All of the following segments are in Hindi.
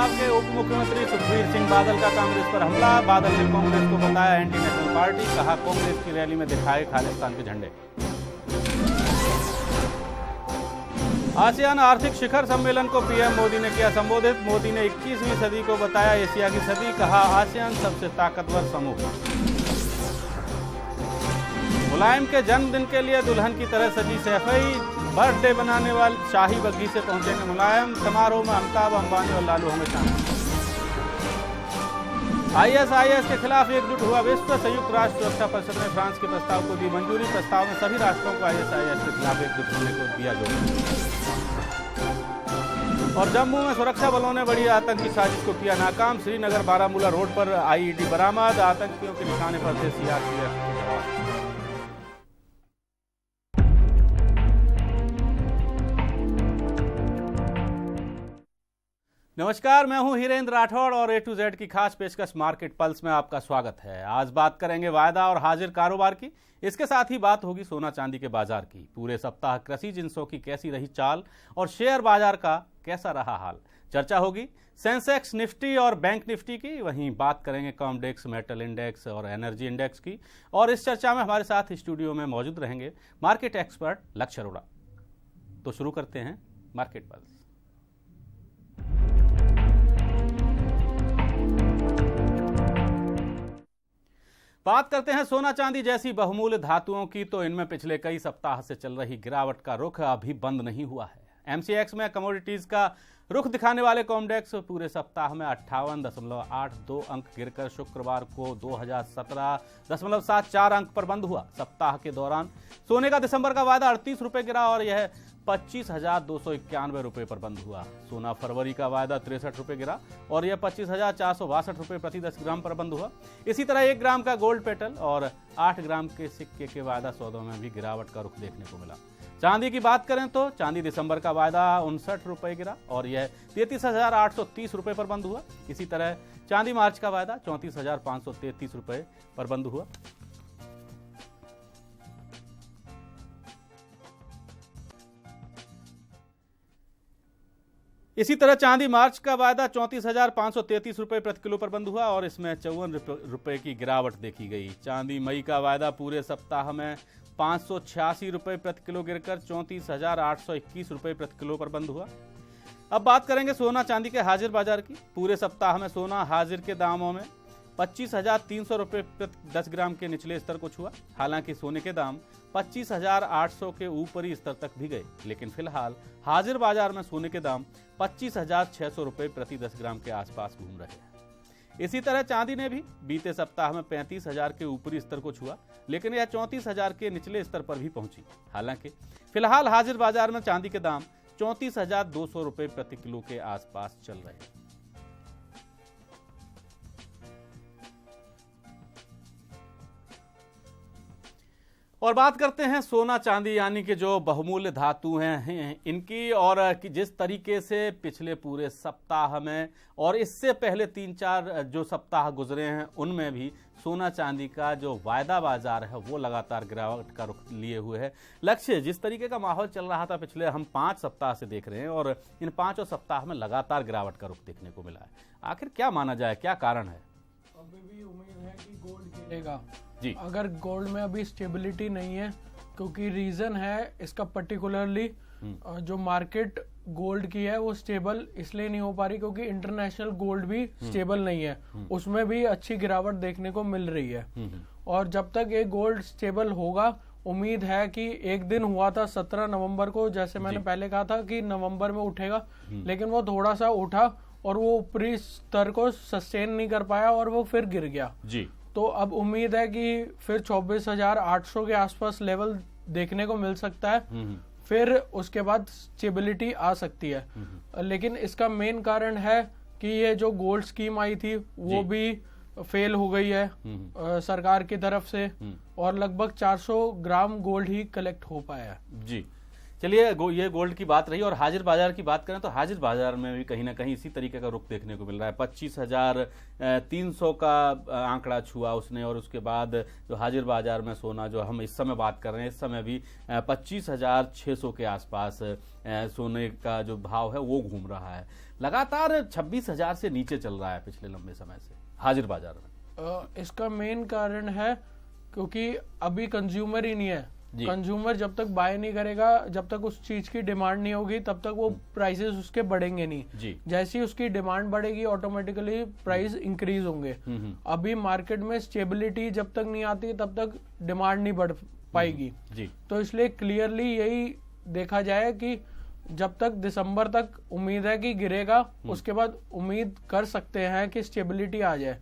पंजाब के उप मुख्यमंत्री सुखबीर सिंह बादल का कांग्रेस पर हमला। बादल ने कांग्रेस को बताया एंटी नेशनल पार्टी, कहा कांग्रेस की रैली में दिखाए खालिस्तान के झंडे। आसियान आर्थिक शिखर सम्मेलन को पीएम मोदी ने किया संबोधित। मोदी ने 21वीं सदी को बताया एशिया की सदी, कहा आसियान सबसे ताकतवर समूह। मुलायम के जन्मदिन के लिए दुल्हन की तरह सजी सैफई, बर्थडे बनाने वाले शाही बग्घी से पहुंचेंगे मुलायम। समारोह में अमिताभ, अंबानी और लालू होंगे शामिल। आईएसआईएस के खिलाफ एकजुट हुआ विश्व। संयुक्त राष्ट्र सुरक्षा परिषद ने फ्रांस के प्रस्ताव को दी मंजूरी। प्रस्ताव में सभी राष्ट्रों को आईएसआईएस के खिलाफ एकजुट होने को दिया जोर। और जम्मू में सुरक्षा बलों ने बड़ी आतंकी साजिश को किया नाकाम। श्रीनगर बारामूला रोड पर आईईडी बरामद। आतंकियों के निशाने पर थे सीआरपीएफ के जवान। नमस्कार, मैं हूं हीरेंद्र राठौड़ और ए टू जेड की खास पेशकश मार्केट पल्स में आपका स्वागत है। आज बात करेंगे वायदा और हाजिर कारोबार की। इसके साथ ही बात होगी सोना चांदी के बाजार की। पूरे सप्ताह कृषि जिंसों की कैसी रही चाल और शेयर बाजार का कैसा रहा हाल, चर्चा होगी सेंसेक्स, निफ्टी और बैंक निफ्टी की। वहीं बात करेंगे कॉमडेक्स, मेटल इंडेक्स और एनर्जी इंडेक्स की। और इस चर्चा में हमारे साथ स्टूडियो में मौजूद रहेंगे मार्केट एक्सपर्ट लक्ष्य अरोड़ा। तो शुरू करते हैं मार्केट पल्स। बात करते हैं सोना चांदी जैसी बहुमूल्य धातुओं की, तो इनमें पिछले कई सप्ताह से चल रही गिरावट का रुख अभी बंद नहीं हुआ है। एमसीएक्स में कमोडिटीज का रुख दिखाने वाले कॉमडेक्स पूरे सप्ताह में 58.82 अंक गिरकर शुक्रवार को 2017.74 अंक पर बंद हुआ। सप्ताह के दौरान सोने का दिसंबर का वायदा 38 रुपए गिरा और यह 25,291 रुपए पर बंद हुआ। सोना फरवरी का वायदा 63 रुपए गिरा और यह 25,462 रुपए प्रति 10 ग्राम पर बंद हुआ। इसी तरह 1 ग्राम का गोल्ड पेटल और 8 ग्राम के सिक्के के वायदा सौदों में भी गिरावट का रुख देखने को मिला। चांदी की बात करें तो चांदी दिसंबर का वायदा 59 रुपए गिरा और यह 33,830 रुपए पर बंद हुआ। इसी तरह चांदी मार्च का वायदा 34,533 रुपए पर बंद हुआ। इसी तरह चांदी मार्च का वायदा 34,533 रुपए प्रति किलो पर बंद हुआ और इसमें 54 रुपए की गिरावट देखी गई। चांदी मई का वायदा पूरे सप्ताह में 586 रुपए प्रति किलो गिरकर 34,821 रुपए प्रति किलो पर बंद हुआ। अब बात करेंगे सोना चांदी के हाजिर बाजार की। पूरे सप्ताह में सोना हाजिर के दामों में 25,300 रुपए प्रति 10 ग्राम के निचले स्तर को छुआ। हालांकि सोने के दाम 25,800 के ऊपरी स्तर तक भी गए, लेकिन फिलहाल हाजिर बाजार में सोने के दाम 25,600 रुपए प्रति 10 ग्राम के आसपास घूम रहे हैं। इसी तरह चांदी ने भी बीते सप्ताह में 35,000 के ऊपरी स्तर को छुआ, लेकिन यह 34,000 के निचले स्तर पर भी पहुंची। हालांकि फिलहाल हाजिर बाजार में चांदी के दाम 34,200 रुपए प्रति किलो के आसपास चल रहे हैं। और बात करते हैं सोना चांदी यानी कि जो बहुमूल्य धातु हैं इनकी, और जिस तरीके से पिछले पूरे सप्ताह में और इससे पहले 3-4 जो सप्ताह गुजरे हैं उनमें भी सोना चांदी का जो वायदा बाजार है वो लगातार गिरावट का रुख लिए हुए है। लक्ष्य, जिस तरीके का माहौल चल रहा था पिछले हम 5 सप्ताह से देख रहे हैं और इन 5 सप्ताह में लगातार गिरावट का रुख देखने को मिला है। आखिर क्या माना जाए, क्या कारण है? अभी भी उम्मीद है कि गोल्ड गिरेगा जी। अगर गोल्ड में अभी स्टेबिलिटी नहीं है, क्योंकि रीजन है इसका पर्टिकुलरली जो मार्केट गोल्ड की है वो स्टेबल इसलिए नहीं हो पा रही क्योंकि इंटरनेशनल गोल्ड भी स्टेबल नहीं है, उसमें भी अच्छी गिरावट देखने को मिल रही है। और जब तक ये गोल्ड स्टेबल होगा, उम्मीद है कि एक दिन हुआ था 17 नवंबर को, जैसे मैंने पहले कहा था कि नवंबर में उठेगा, लेकिन वो थोड़ा सा उठा और वो ऊपरी स्तर को सस्टेन नहीं कर पाया और वो फिर गिर गया जी। तो अब उम्मीद है कि फिर 24,800 के आसपास लेवल देखने को मिल सकता है, फिर उसके बाद स्टेबिलिटी आ सकती है। लेकिन इसका मेन कारण है कि ये जो गोल्ड स्कीम आई थी वो भी फेल हो गई है सरकार की तरफ से और लगभग 400 ग्राम गोल्ड ही कलेक्ट हो पाया है जी। चलिए ये गोल्ड की बात रही। और हाजिर बाजार की बात करें तो हाजिर बाजार में भी कहीं ना कहीं इसी तरीके का रुख देखने को मिल रहा है। 25,300 का आंकड़ा छुआ उसने, और उसके बाद जो हाजिर बाजार में सोना जो हम इस समय बात कर रहे हैं, इस समय भी 25,600 के आसपास सोने का जो भाव है वो घूम रहा है। लगातार 26,000 से नीचे चल रहा है पिछले लंबे समय से हाजिर बाजार में। इसका मेन कारण है क्योंकि अभी कंज्यूमर ही नहीं है। कंज्यूमर जब तक बाय नहीं करेगा, जब तक उस चीज की डिमांड नहीं होगी, तब तक वो प्राइसेस उसके बढ़ेंगे नहीं। जैसे ही उसकी डिमांड बढ़ेगी ऑटोमेटिकली प्राइस इंक्रीज होंगे। अभी मार्केट में स्टेबिलिटी जब तक नहीं आती तब तक डिमांड नहीं बढ़ पाएगी। तो इसलिए क्लियरली यही देखा जाए कि जब तक दिसंबर तक उम्मीद है कि गिरेगा, उसके बाद उम्मीद कर सकते हैं कि स्टेबिलिटी आ जाए।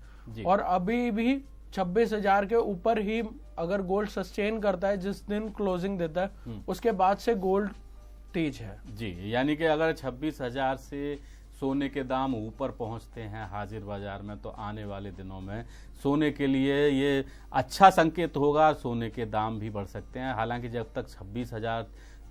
और अभी भी 26,000 के ऊपर ही अगर गोल्ड सस्टेन करता है जिस दिन क्लोजिंग देता है, उसके बाद से गोल्ड तेज है जी। यानी कि अगर 26,000 से सोने के दाम ऊपर पहुंचते हैं हाजिर बाजार में, तो आने वाले दिनों में सोने के लिए ये अच्छा संकेत होगा। सोने के दाम भी बढ़ सकते हैं। हालांकि जब तक 26,000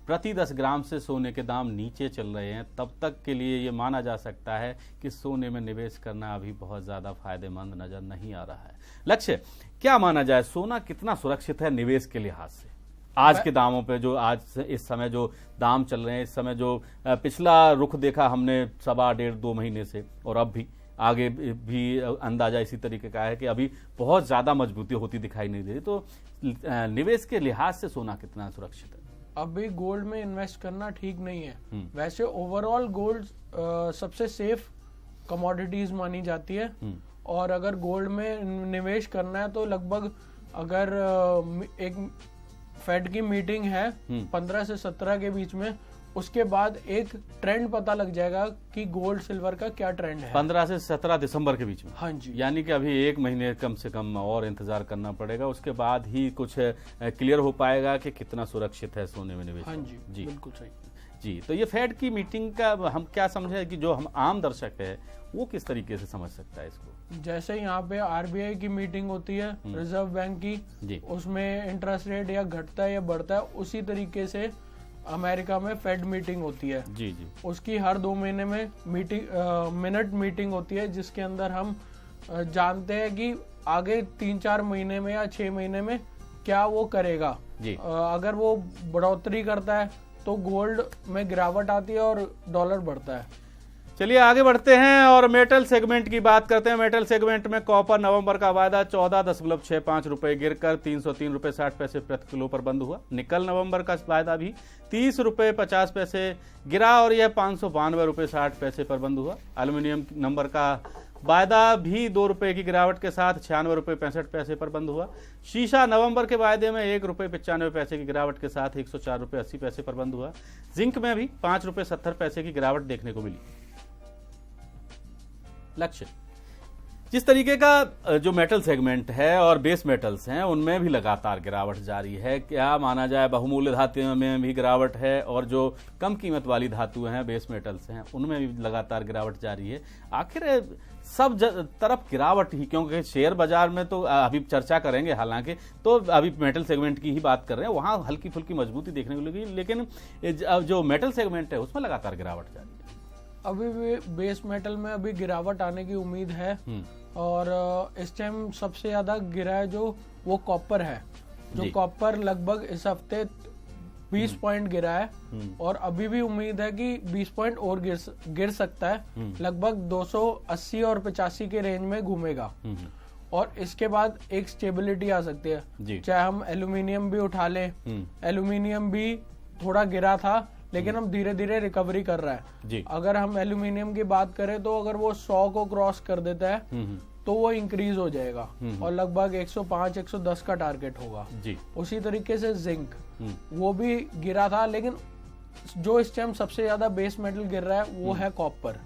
प्रति 10 ग्राम से सोने के दाम नीचे चल रहे हैं, तब तक के लिए ये माना जा सकता है कि सोने में निवेश करना अभी बहुत ज्यादा फायदेमंद नजर नहीं आ रहा है। लक्ष्य, क्या माना जाए, सोना कितना सुरक्षित है निवेश के लिहाज से आज के दामों पे? जो आज इस समय जो दाम चल रहे हैं, इस समय जो पिछला रुख देखा हमने 1.5-1.5-2 महीने से, और अब भी आगे भी अंदाजा इसी तरीके का है कि अभी बहुत ज्यादा मजबूती होती दिखाई नहीं दे रही। तो निवेश के लिहाज से सोना कितना सुरक्षित है? अभी गोल्ड में इन्वेस्ट करना ठीक नहीं है। वैसे ओवरऑल गोल्ड सबसे सेफ कमोडिटीज मानी जाती है। और अगर गोल्ड में निवेश करना है तो लगभग अगर एक फेड की मीटिंग है 15 से 17 के बीच में, उसके बाद एक ट्रेंड पता लग जाएगा कि गोल्ड सिल्वर का क्या ट्रेंड है। 15 से 17 दिसंबर के बीच में? हाँ जी। यानी कि अभी 1 महीने कम से कम और इंतजार करना पड़ेगा, उसके बाद ही कुछ क्लियर हो पाएगा कि कितना सुरक्षित है सोने में निवेश। हाँ जी, बिल्कुल सही जी। तो ये फेड की मीटिंग का हम क्या समझे कि जो हम आम दर्शक है वो किस तरीके से समझ सकता है इसको? जैसे यहाँ पे आरबीआई की मीटिंग होती है, रिजर्व बैंक की, उसमें इंटरेस्ट रेट या घटता है या बढ़ता है, उसी तरीके से अमेरिका में फेड मीटिंग होती है। जी। उसकी हर 2 महीने में मिनट मीटिंग होती है, जिसके अंदर हम जानते हैं कि आगे 3-4 महीने में या 6 महीने में क्या वो करेगा। अगर वो बढ़ोतरी करता है तो गोल्ड में गिरावट आती है और डॉलर बढ़ता है। चलिए आगे बढ़ते हैं और मेटल सेगमेंट की बात करते हैं। मेटल सेगमेंट में कॉपर नवंबर का वायदा 14.65 रुपए गिरकर 303 रुपए 60 पैसे प्रति किलो पर बंद हुआ। निकल नवंबर का वायदा भी 30 रुपए 50 पैसे गिरा और यह 592 रुपए 60 पैसे पर बंद हुआ। एल्यूमिनियम नंबर का वायदा भी 2 रुपए की गिरावट के साथ 96 रुपए 65 पैसे पर बंद हुआ। शीशा नवंबर के वायदे में 1 रुपए 95 पैसे की गिरावट के साथ 104 रुपए 80 पैसे पर बंद हुआ। जिंक में भी 5 रुपए 70 पैसे की गिरावट देखने को मिली। लक्ष्य, जिस तरीके का जो मेटल सेगमेंट है और बेस मेटल्स हैं उनमें भी लगातार गिरावट जारी है, क्या माना जाए बहुमूल्य धातुओं में भी गिरावट है और जो कम कीमत वाली धातुएं हैं बेस मेटल्स हैं उनमें भी लगातार गिरावट जारी है? आखिर सब तरफ गिरावट ही, क्योंकि शेयर बाजार में तो अभी चर्चा करेंगे, हालांकि तो अभी मेटल सेगमेंट की ही बात कर रहे हैं, वहां हल्की फुल्की मजबूती देखने को लगी, लेकिन जो मेटल सेगमेंट है उसमें लगातार गिरावट जारी है। अभी भी बेस मेटल में अभी गिरावट आने की उम्मीद है। और इस टाइम सबसे ज्यादा गिरा है जो वो कॉपर है। जो कॉपर लगभग इस हफ्ते 20 पॉइंट गिरा है और अभी भी उम्मीद है कि 20 पॉइंट और गिर सकता है। लगभग 280 और 85 के रेंज में घूमेगा और इसके बाद एक स्टेबिलिटी आ सकती है। चाहे हम एल्यूमिनियम भी उठा लें, एल्यूमिनियम भी थोड़ा गिरा था लेकिन हम धीरे धीरे रिकवरी कर रहा है। अगर हम एल्यूमिनियम की बात करें तो अगर वो 100 को क्रॉस कर देता है तो वो इंक्रीज हो जाएगा और लगभग 105-110 का टारगेट होगा। उसी तरीके से जिंक वो भी गिरा था, लेकिन जो इस टाइम सबसे ज्यादा बेस मेटल गिर रहा है वो है कॉपर।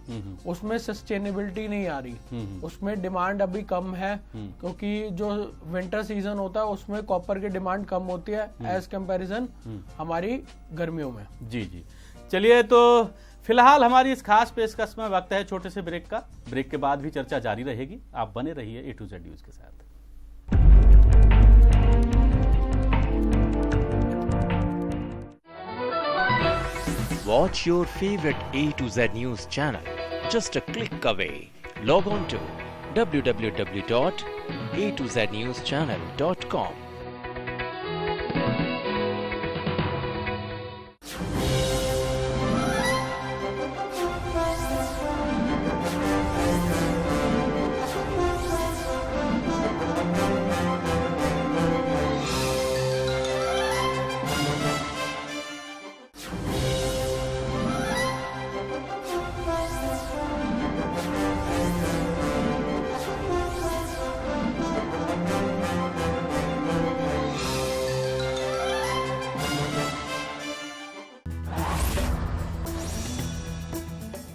उसमें सस्टेनेबिलिटी नहीं आ रही, उसमें डिमांड अभी कम है क्योंकि जो विंटर सीजन होता है उसमें कॉपर की डिमांड कम होती है एज कंपैरिजन हमारी गर्मियों में। जी। चलिए, तो फिलहाल हमारी इस खास पेशकश में वक्त है छोटे से ब्रेक का। ब्रेक के बाद भी चर्चा जारी रहेगी, आप बने रहिए A to Z न्यूज के साथ। Watch your favorite A to Z news channel just a click away. Log on to www.atozNewsChannel.com.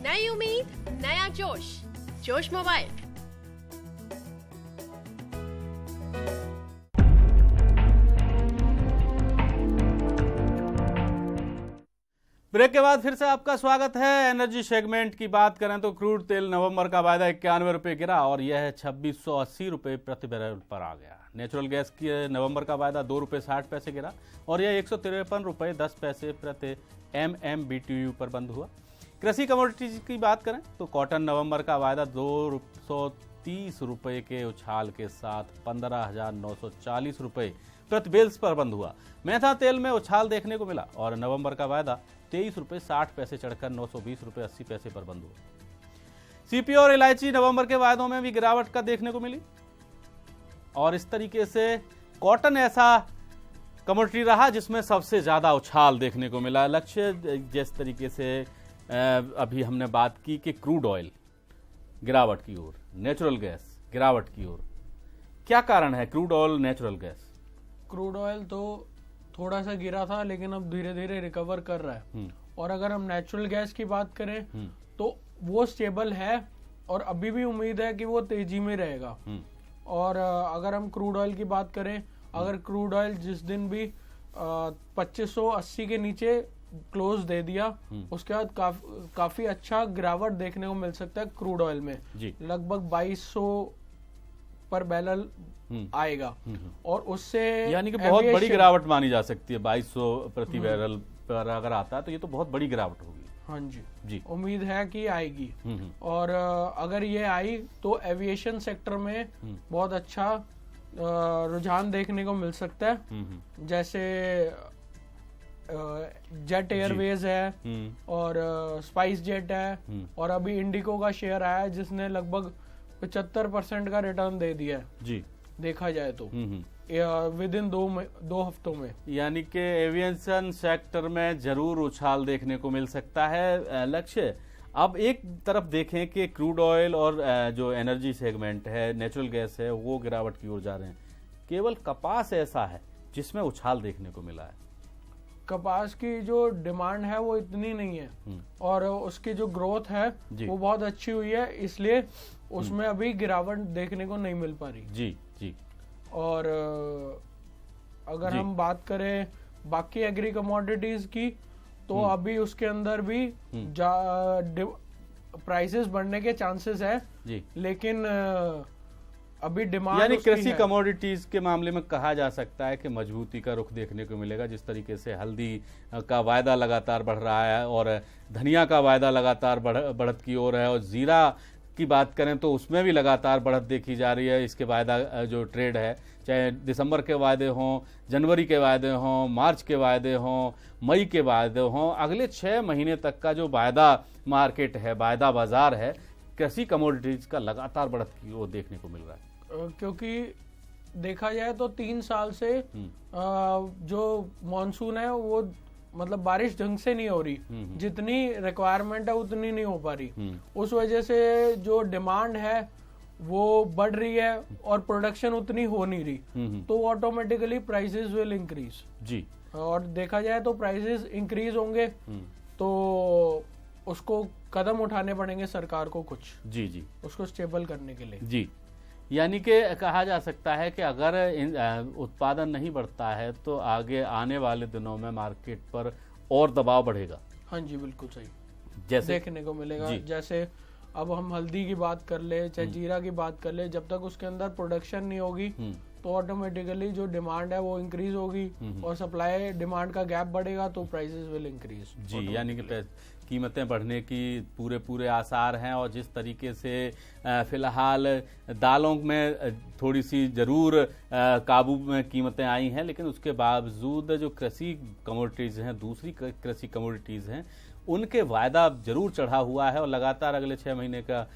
नई उम्मीद, नया जोश, जोश मोबाइल। ब्रेक के बाद फिर से आपका स्वागत है। एनर्जी सेगमेंट की बात करें तो क्रूड तेल नवंबर का वायदा 91 रुपये गिरा और यह 2680 रुपये प्रति बैरल पर आ गया। नेचुरल गैस की नवंबर का वायदा 2 रुपये 60 पैसे गिरा और यह 153 रुपये 10 पैसे प्रति MMBTU पर बंद हुआ। कृषि कमोडिटीज की बात करें तो कॉटन नवंबर का वायदा 230 रुपये के उछाल के साथ 15,940 रुपये प्रति बेल्स पर बंद हुआ। मेथा तेल में उछाल देखने को मिला और नवंबर का वायदा 23 रुपये 60 पैसे चढ़कर 920 रुपये 80 पैसे पर बंद हुआ। सीपी और इलायची नवंबर के वायदों में भी गिरावट का देखने को मिली और इस तरीके से कॉटन ऐसा कमोडिटी रहा जिसमें सबसे ज्यादा उछाल देखने को मिला। लक्ष्य जिस तरीके से अभी हमने बात की कि क्रूड ऑयल गिरावट की ओर, नेचुरल गैस गिरावट की ओर, क्या कारण है crude oil natural gas? Crude oil तो थोड़ा सा गिरा था लेकिन अब धीरे धीरे रिकवर कर रहा है। और अगर हम नेचुरल गैस की बात करें तो वो स्टेबल है और अभी भी उम्मीद है कि वो तेजी में रहेगा। और अगर हम क्रूड ऑयल की बात करें, अगर क्रूड ऑयल जिस दिन भी 2580 के नीचे क्लोज दे दिया उसके बाद काफी अच्छा गिरावट देखने को मिल सकता है क्रूड ऑयल में। लगभग 2200 पर बैरल आएगा और उससे यानी कि बहुत बड़ी गिरावट मानी जा सकती है। 2200 प्रति बैरल पर अगर आता है तो ये तो बहुत बड़ी गिरावट होगी। हाँ जी, उम्मीद है कि आएगी। और अगर ये आई तो एविएशन सेक्टर में बहुत अच्छा रुझान देखने को मिल सकता है। जैसे जेट एयरवेज है और स्पाइस जेट है और अभी इंडिगो का शेयर आया है जिसने लगभग 75% का रिटर्न दे दिया है जी, देखा जाए तो विद इन 2 हफ्तों में। यानी कि एविएशन सेक्टर में जरूर उछाल देखने को मिल सकता है। लक्ष्य अब एक तरफ देखें कि क्रूड ऑयल और जो एनर्जी सेगमेंट है, नेचुरल गैस है, वो गिरावट की ओर जा रहे हैं। केवल कपास ऐसा है जिसमें उछाल देखने को मिला है। कपास की जो डिमांड है वो इतनी नहीं है और उसकी जो ग्रोथ है वो बहुत अच्छी हुई है, इसलिए उसमें अभी गिरावट देखने को नहीं मिल पा रही। जी जी। और अगर हम बात करें बाकी एग्री कमोडिटीज की तो अभी उसके अंदर भी प्राइसेस बढ़ने के चांसेस है जी, लेकिन अभी डिमांड, यानी कृषि कमोडिटीज के मामले में कहा जा सकता है कि मजबूती का रुख देखने को मिलेगा। जिस तरीके से हल्दी का वायदा लगातार बढ़ रहा है और धनिया का वायदा लगातार बढ़त की ओर है और जीरा की बात करें तो उसमें भी लगातार बढ़त देखी जा रही है। इसके वायदा जो ट्रेड है, चाहे दिसंबर के वायदे हों, जनवरी के वायदे हों, मार्च के वायदे हों, मई के वायदे हों, अगले 6 महीने तक का जो वायदा मार्केट है, वायदा बाजार है, कृषि कमोडिटीज का लगातार बढ़त की ओर देखने को मिल रहा है। क्योंकि देखा जाए तो 3 साल से जो मॉनसून है वो मतलब बारिश ढंग से नहीं हो रही, जितनी रिक्वायरमेंट है उतनी नहीं हो पा रही। उस वजह से जो डिमांड है वो बढ़ रही है और प्रोडक्शन उतनी हो नहीं रही, तो ऑटोमेटिकली प्राइसेस विल इंक्रीज जी। और देखा जाए तो प्राइसेस इंक्रीज होंगे तो उसको कदम उठाने पड़ेंगे सरकार को कुछ जी जी, उसको स्टेबल करने के लिए जी। यानी कि कहा जा सकता है कि अगर उत्पादन नहीं बढ़ता है तो आगे आने वाले दिनों में मार्केट पर और दबाव बढ़ेगा। हाँ जी, बिल्कुल सही, जैसे देखने को मिलेगा। जैसे अब हम हल्दी की बात कर ले, चाहे जीरा की बात कर ले, जब तक उसके अंदर प्रोडक्शन नहीं होगी तो ऑटोमेटिकली जो डिमांड है वो इंक्रीज होगी और सप्लाई डिमांड का गैप बढ़ेगा तो प्राइसेस विल इंक्रीज। जी, यानी कि कीमतें बढ़ने की पूरे आसार हैं। और जिस तरीके से फिलहाल दालों में थोड़ी सी ज़रूर काबू में कीमतें आई हैं, लेकिन उसके बावजूद जो कृषि कमोडिटीज़ हैं, दूसरी कृषि कमोडिटीज़ हैं, उनके वायदा जरूर चढ़ा हुआ है और लगातार अगले 6 महीने का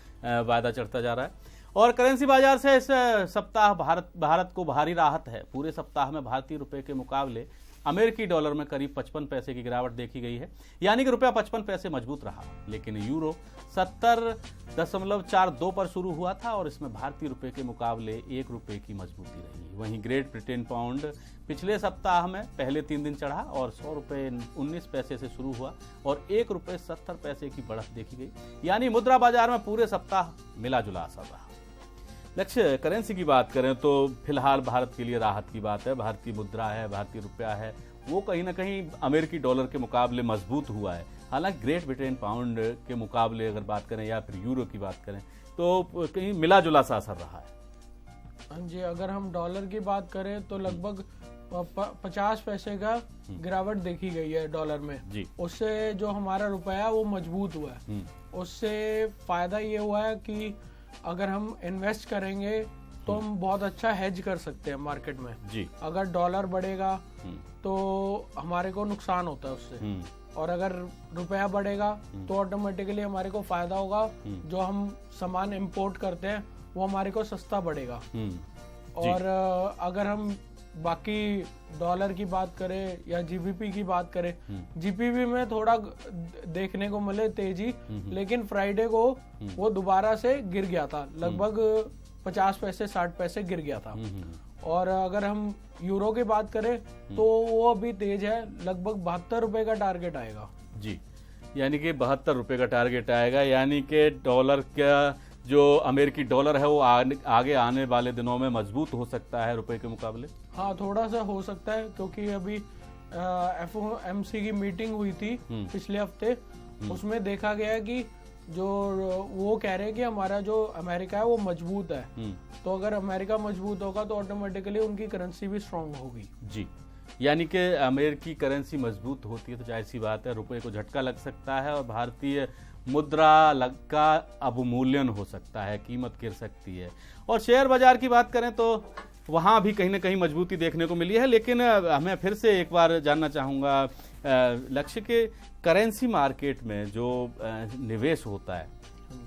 वायदा चढ़ता जा रहा है। और करेंसी बाजार से इस सप्ताह भारत को भारी राहत है। पूरे सप्ताह में भारतीय रुपए के मुकाबले अमेरिकी डॉलर में करीब 55 पैसे की गिरावट देखी गई है, यानी कि रुपया 55 पैसे मजबूत रहा। लेकिन यूरो 70.42 पर शुरू हुआ था और इसमें भारतीय रुपए के मुकाबले 1 रुपये की मजबूती रही। वहीं ग्रेट ब्रिटेन पाउंड पिछले सप्ताह में पहले 3 दिन चढ़ा और 100 रुपये 19 पैसे से शुरू हुआ और 1 रुपये 70 पैसे की बढ़त देखी गई, यानी मुद्रा बाजार में पूरे सप्ताह मिला जुला असर रहा। लक्ष्य, करेंसी की बात करें तो फिलहाल भारत के लिए राहत की बात है। भारतीय मुद्रा है, भारतीय रुपया है, वो कहीं ना कहीं अमेरिकी डॉलर के मुकाबले मजबूत हुआ है। हालांकि ग्रेट ब्रिटेन पाउंड के मुकाबले अगर बात करें या फिर यूरो की बात करें तो कहीं मिला जुला सा असर रहा है। हाँ जी, अगर हम डॉलर की बात करें तो लगभग 50 पैसे का गिरावट देखी गई है डॉलर में जी। उससे जो हमारा रुपया वो मजबूत हुआ है। उससे फायदा ये हुआ है कि अगर हम इन्वेस्ट करेंगे तो हम बहुत अच्छा हेज कर सकते हैं मार्केट में जी। अगर डॉलर बढ़ेगा तो हमारे को नुकसान होता है उससे, और अगर रुपया बढ़ेगा तो ऑटोमेटिकली हमारे को फायदा होगा। जो हम सामान इंपोर्ट करते हैं वो हमारे को सस्ता पड़ेगा। और अगर हम बाकी डॉलर की बात करें या जीबीपी की बात करें, जीबीपी में थोड़ा देखने को मिले तेजी, लेकिन फ्राइडे को वो दोबारा से गिर गया था, लगभग 50 पैसे 60 पैसे गिर गया था। और अगर हम यूरो की बात करें तो वो अभी तेज है, लगभग 72 रुपए का टारगेट आएगा जी, यानी कि 72 रुपए का टारगेट आएगा, यानी कि डॉलर का जो अमेरिकी डॉलर है वो आगे आने वाले दिनों में मजबूत हो सकता है रुपए के मुकाबले। हाँ, थोड़ा सा हो सकता है, क्योंकि अभी FOMC की मीटिंग हुई थी पिछले हफ्ते, उसमें देखा गया कि जो वो कह रहे हैं कि हमारा जो अमेरिका है वो मजबूत है। तो अगर अमेरिका मजबूत होगा तो ऑटोमेटिकली उनकी करेंसी भी स्ट्रांग होगी जी, यानी कि अमेरिकी करेंसी मजबूत होती है तो जाहिर सी बात है रुपए को झटका लग सकता है और भारतीय मुद्रा का अवमूल्यन हो सकता है, कीमत गिर सकती है। और शेयर बाजार की बात करें तो वहाँ भी कहीं ना कहीं मजबूती देखने को मिली है। लेकिन हमें फिर से एक बार जानना चाहूँगा लक्ष्य के करेंसी मार्केट में जो निवेश होता है,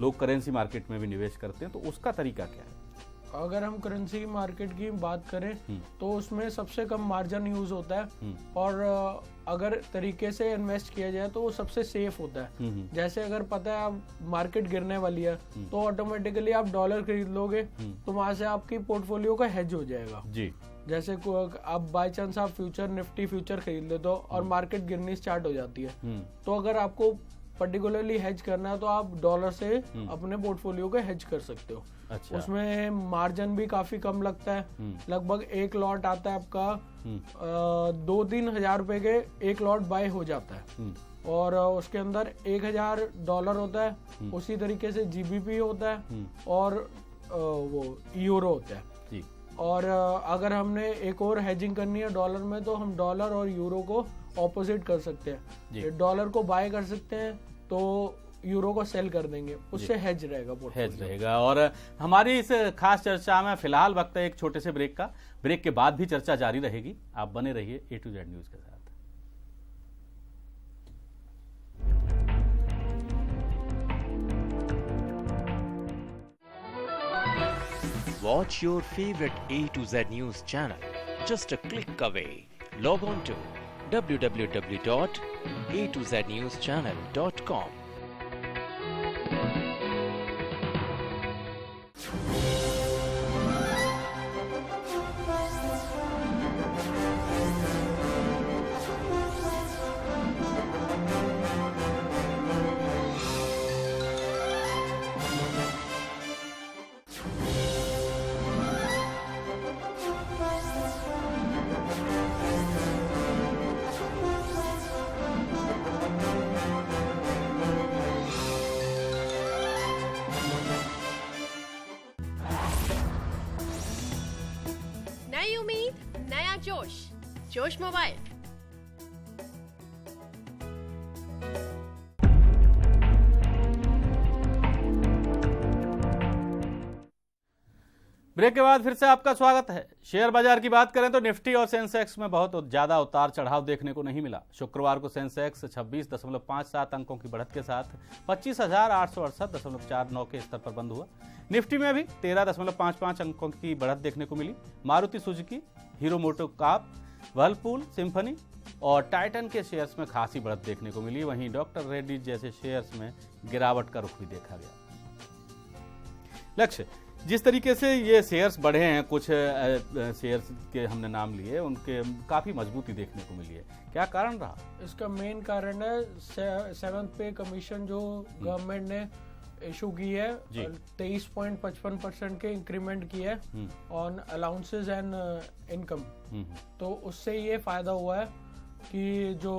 लोग करेंसी मार्केट में भी निवेश करते हैं, तो उसका तरीका क्या है? अगर हम करेंसी मार्केट की बात करें तो उसमें सबसे कम मार्जिन यूज होता है और अगर तरीके से इन्वेस्ट किया जाए तो वो सबसे सेफ होता है। जैसे अगर पता है आप मार्केट गिरने वाली है तो ऑटोमेटिकली आप डॉलर खरीद लोगे तो वहां से आपकी पोर्टफोलियो का हेज हो जाएगा जी। जैसे आप बाय चांस आप फ्यूचर निफ्टी फ्यूचर खरीद लेते हो और मार्केट गिरनी स्टार्ट हो जाती है, तो अगर आपको पर्टिकुलरली हेज करना है तो आप डॉलर से अपने पोर्टफोलियो को हेज कर सकते हो। अच्छा। उसमें मार्जिन भी काफी कम लगता है, लगभग एक लॉट आता है आपका 2-3 हजार रुपए के एक लॉट बाय हो जाता है और उसके अंदर $1000 होता है। उसी तरीके से जीबीपी होता है और वो यूरो होता है। और अगर हमने एक और हेजिंग करनी है डॉलर में तो हम डॉलर और यूरो को ऑपोजिट कर सकते हैं। डॉलर को बाय कर सकते हैं तो यूरो को सेल कर देंगे, उससे हेज रहेगा। और हमारी इस खास चर्चा में फिलहाल वक्त है एक छोटे से ब्रेक का। ब्रेक के बाद भी चर्चा जारी रहेगी, आप बने रहिए A to Z न्यूज के साथ। Watch your favorite A to Z News channel just a click away. Log on to www.a2znewschannel.com. जोश मोबाइल। ब्रेक के बाद फिर से आपका स्वागत है। शेयर बाजार की बात करें तो निफ्टी और सेंसेक्स में बहुत ज्यादा उतार चढ़ाव देखने को नहीं मिला। शुक्रवार को सेंसेक्स 26.57 अंकों की बढ़त के साथ 25,868.49 के स्तर पर बंद हुआ। निफ्टी में भी 13.55 अंकों की बढ़त देखने को मिली। मारुति सुजुकी, हीरो मोटोकॉर्प, व्हर्लपूल, सिम्फनी और टाइटन के शेयर्स में खासी बढ़त देखने को मिली। वहीं डॉक्टर रेड्डी जैसे शेयर्स में गिरावट का रुख भी देखा गया। लक्ष्य, जिस तरीके से ये शेयर्स बढ़े हैं, कुछ शेयर्स के हमने नाम लिए, उनके काफी मजबूती देखने को मिली है, क्या कारण रहा? इसका मेन कारण है 7th पे कमीशन जो गवर्नमेंट ने इशू की है, 23.55% के इंक्रीमेंट की है ऑन अलाउंसेस एंड इनकम। तो उससे ये फायदा हुआ है कि जो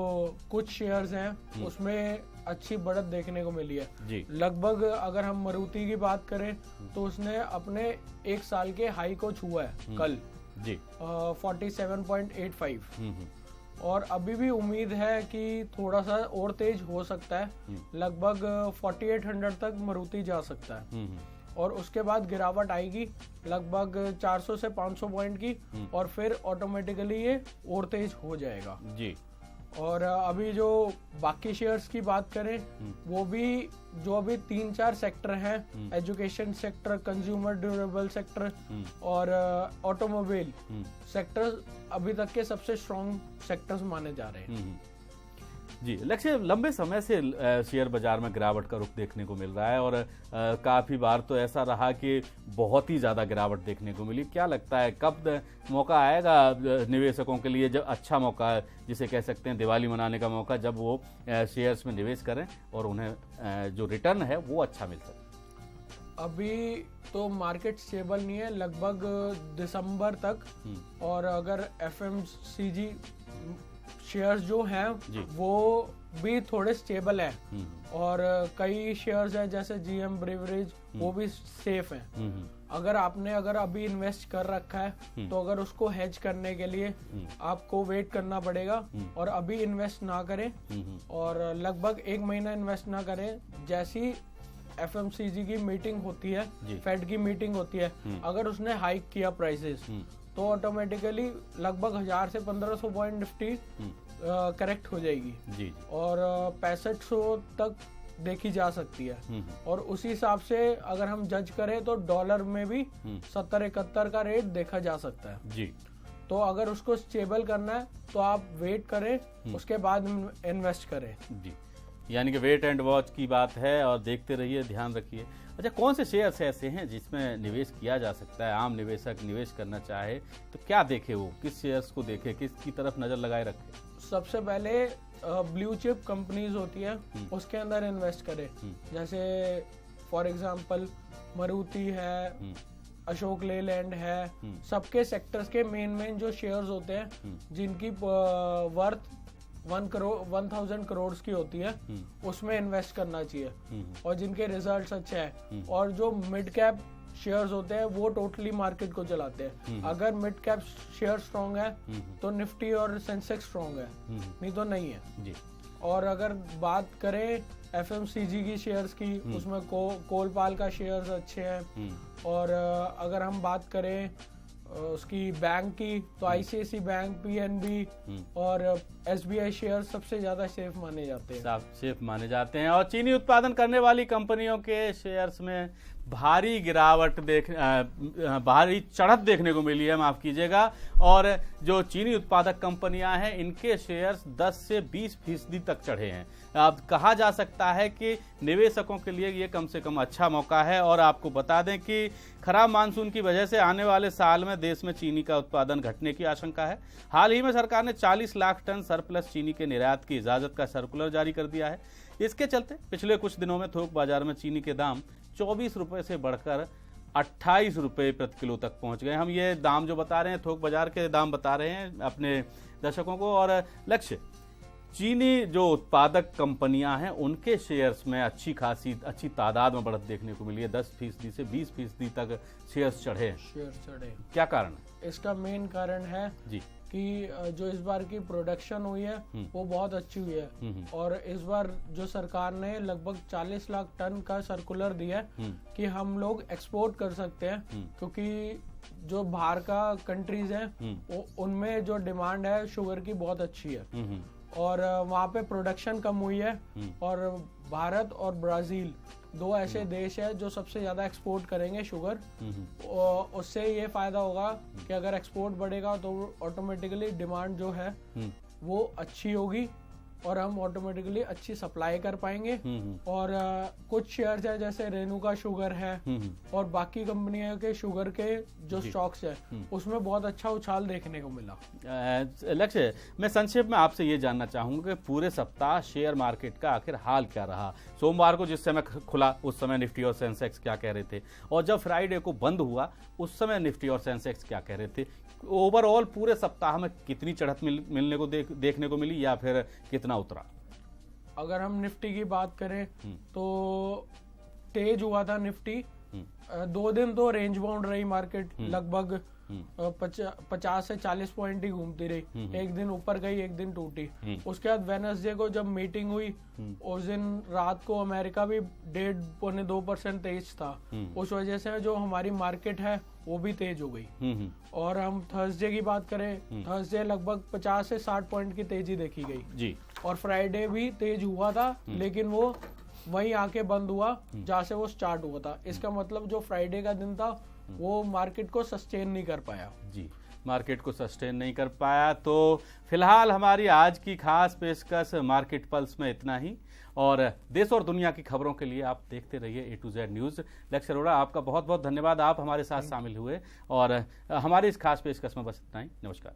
कुछ शेयर्स हैं उसमें अच्छी बढ़त देखने को मिली है जी। लगभग अगर हम मारुति की बात करें तो उसने अपने एक साल के हाई को छुआ है कल जी 47.85 और अभी भी उम्मीद है कि थोड़ा सा और तेज हो सकता है, लगभग 4800 तक मारुति जा सकता है और उसके बाद गिरावट आएगी लगभग 400 से 500 पॉइंट की और फिर ऑटोमेटिकली ये और तेज हो जाएगा जी। और अभी जो बाकी शेयर्स की बात करें वो भी जो अभी 3-4 सेक्टर हैं, education sector, consumer durable sector और ऑटोमोबाइल सेक्टर अभी तक के सबसे स्ट्रॉन्ग सेक्टर्स माने जा रहे हैं जी। लक्ष्य, लंबे समय से शेयर बाजार में गिरावट का रुख देखने को मिल रहा है और काफी बार तो ऐसा रहा कि बहुत ही ज्यादा गिरावट देखने को मिली। क्या लगता है कब मौका आएगा निवेशकों के लिए, जब अच्छा मौका है, जिसे कह सकते हैं दिवाली मनाने का मौका, जब वो शेयर्स में निवेश करें और उन्हें जो रिटर्न है वो अच्छा मिल सके? अभी तो मार्केट स्टेबल नहीं है लगभग दिसंबर तक और अगर FMCG शेयर्स जो हैं वो भी थोड़े स्टेबल हैं और कई शेयर्स हैं जैसे GM ब्रेवरेज वो भी सेफ हैं। अगर आपने अभी इन्वेस्ट कर रखा है तो अगर उसको हेज करने के लिए आपको वेट करना पड़ेगा और अभी इन्वेस्ट ना करें और लगभग 1 महीना इन्वेस्ट ना करें। जैसी FMCG की मीटिंग होती है, फेड की मीटिंग होती है, अगर उसने हाइक किया प्राइसेस तो ऑटोमेटिकली लगभग 1000 से 1500 पॉइंट निफ्टी करेक्ट हो जाएगी जी। और 6500 तक देखी जा सकती है और उसी हिसाब से अगर हम जज करें तो डॉलर में भी 70-71 का रेट देखा जा सकता है जी। तो अगर उसको स्टेबल करना है तो आप वेट करें, उसके बाद इन्वेस्ट करें जी। यानी कि वेट एंड वॉच की बात है और देखते रहिए, ध्यान रखिए। अच्छा, कौन से शेयर्स ऐसे हैं जिसमें निवेश किया जा सकता है? आम निवेशक निवेश करना चाहे तो क्या देखे, वो किस शेयर्स को देखे, किसकी तरफ नजर लगाए रखे? सबसे पहले ब्लू चिप कंपनीज होती है उसके अंदर इन्वेस्ट करें, जैसे फॉर एग्जांपल मारुति है, अशोक लेलैंड है, सबके सेक्टर्स के मेन जो शेयर्स होते हैं जिनकी वर्थ 1000 करोड़ की होती है उसमें इन्वेस्ट करना चाहिए और जिनके रिजल्ट्स अच्छे हैं। और जो मिड कैप शेयर्स होते हैं वो टोटली मार्केट को चलाते हैं। अगर मिड कैप शेयर स्ट्रॉन्ग है तो निफ्टी और सेंसेक्स स्ट्रॉन्ग है, नहीं तो नहीं है जी। और अगर बात करें FMCG की शेयर्स की, उसमें कोलपाल का शेयर्स अच्छे हैं और अगर हम बात करें उसकी बैंक की तो ICICI बैंक, PNB और SBI शेयर सबसे ज्यादा सेफ माने जाते हैं, सेफ माने जाते हैं। और चीनी उत्पादन करने वाली कंपनियों के शेयर्स में भारी गिरावट भारी चढ़त देखने को मिली है, माफ कीजिएगा। और जो चीनी उत्पादक कंपनियां हैं इनके शेयर्स 10 से 20% तक चढ़े हैं। अब कहा जा सकता है कि निवेशकों के लिए ये कम से कम अच्छा मौका है। और आपको बता दें कि खराब मानसून की वजह से आने वाले साल में देश में चीनी का उत्पादन घटने की आशंका है। हाल ही में सरकार ने 40 लाख टन सरप्लस चीनी के निर्यात की इजाजत का सर्कुलर जारी कर दिया है। इसके चलते पिछले कुछ दिनों में थोक बाजार में चीनी के दाम 24 रुपए से बढ़कर 28 रुपए प्रति किलो तक पहुंच गए। हम ये दाम जो बता रहे हैं थोक बाजार के दाम बता रहे हैं अपने दर्शकों को। और लक्ष्य, चीनी जो उत्पादक कंपनियां हैं उनके शेयर्स में अच्छी तादाद में बढ़त देखने को मिली है। 10% से 20% तक शेयर्स चढ़े। क्या कारण है? इसका मेन कारण है जी कि जो इस बार की प्रोडक्शन हुई है वो बहुत अच्छी हुई है और इस बार जो सरकार ने लगभग 40 लाख टन का सर्कुलर दिया है कि हम लोग एक्सपोर्ट कर सकते हैं, क्योंकि जो बाहर का कंट्रीज हैं उनमें जो डिमांड है शुगर की बहुत अच्छी है और वहाँ पे प्रोडक्शन कम हुई है और भारत और ब्राजील दो ऐसे देश है जो सबसे ज्यादा एक्सपोर्ट करेंगे शुगर। उससे ये फायदा होगा कि अगर एक्सपोर्ट बढ़ेगा तो ऑटोमेटिकली डिमांड जो है वो अच्छी होगी और हम ऑटोमेटिकली अच्छी सप्लाई कर पाएंगे। और कुछ शेयर्स है जैसे रेणुका शुगर है और बाकी कंपनियों के शुगर के जो स्टॉक्स है उसमें बहुत अच्छा उछाल देखने को मिला। लक्ष्य, मैं संक्षेप में आपसे ये जानना चाहूंगा कि पूरे सप्ताह शेयर मार्केट का आखिर हाल क्या रहा। सोमवार को जिस समय खुला उस समय निफ्टी और सेंसेक्स क्या कह रहे थे, और जब फ्राइडे को बंद हुआ उस समय निफ्टी और सेंसेक्स क्या कह रहे थे। ओवरऑल पूरे सप्ताह में कितनी चढ़त मिलने को देखने को मिली या फिर कितना उतरा? अगर हम निफ्टी की बात करें तो तेज हुआ था निफ्टी। 2 दिन तो रेंज बाउंड रही मार्केट, लगभग 50 से 40 पॉइंट ही घूमती रही। एक दिन ऊपर गई, एक दिन टूटी। उसके बाद वेडनेसडे को जब मीटिंग हुई उस दिन रात को अमेरिका भी 1.5-2% तेज था। उस वजह से जो हमारी मार्केट है वो भी तेज हो गई। और हम थर्सडे की बात करें, थर्सडे लगभग 50 से 60 पॉइंट की तेजी देखी गई जी। और फ्राइडे भी तेज हुआ था लेकिन वो वहीं आके बंद हुआ जहाँ से वो स्टार्ट हुआ था। इसका मतलब जो फ्राइडे का दिन था वो मार्केट को सस्टेन नहीं कर पाया जी, मार्केट को सस्टेन नहीं कर पाया। तो फिलहाल हमारी आज की खास पेशकश मार्केट पल्स में इतना ही, और देश और दुनिया की खबरों के लिए आप देखते रहिए A to Z न्यूज़। लक्ष्य अरोड़ा, आपका बहुत बहुत धन्यवाद, आप हमारे साथ शामिल हुए और हमारी इस खास पेशकश में बस इतना ही। नमस्कार।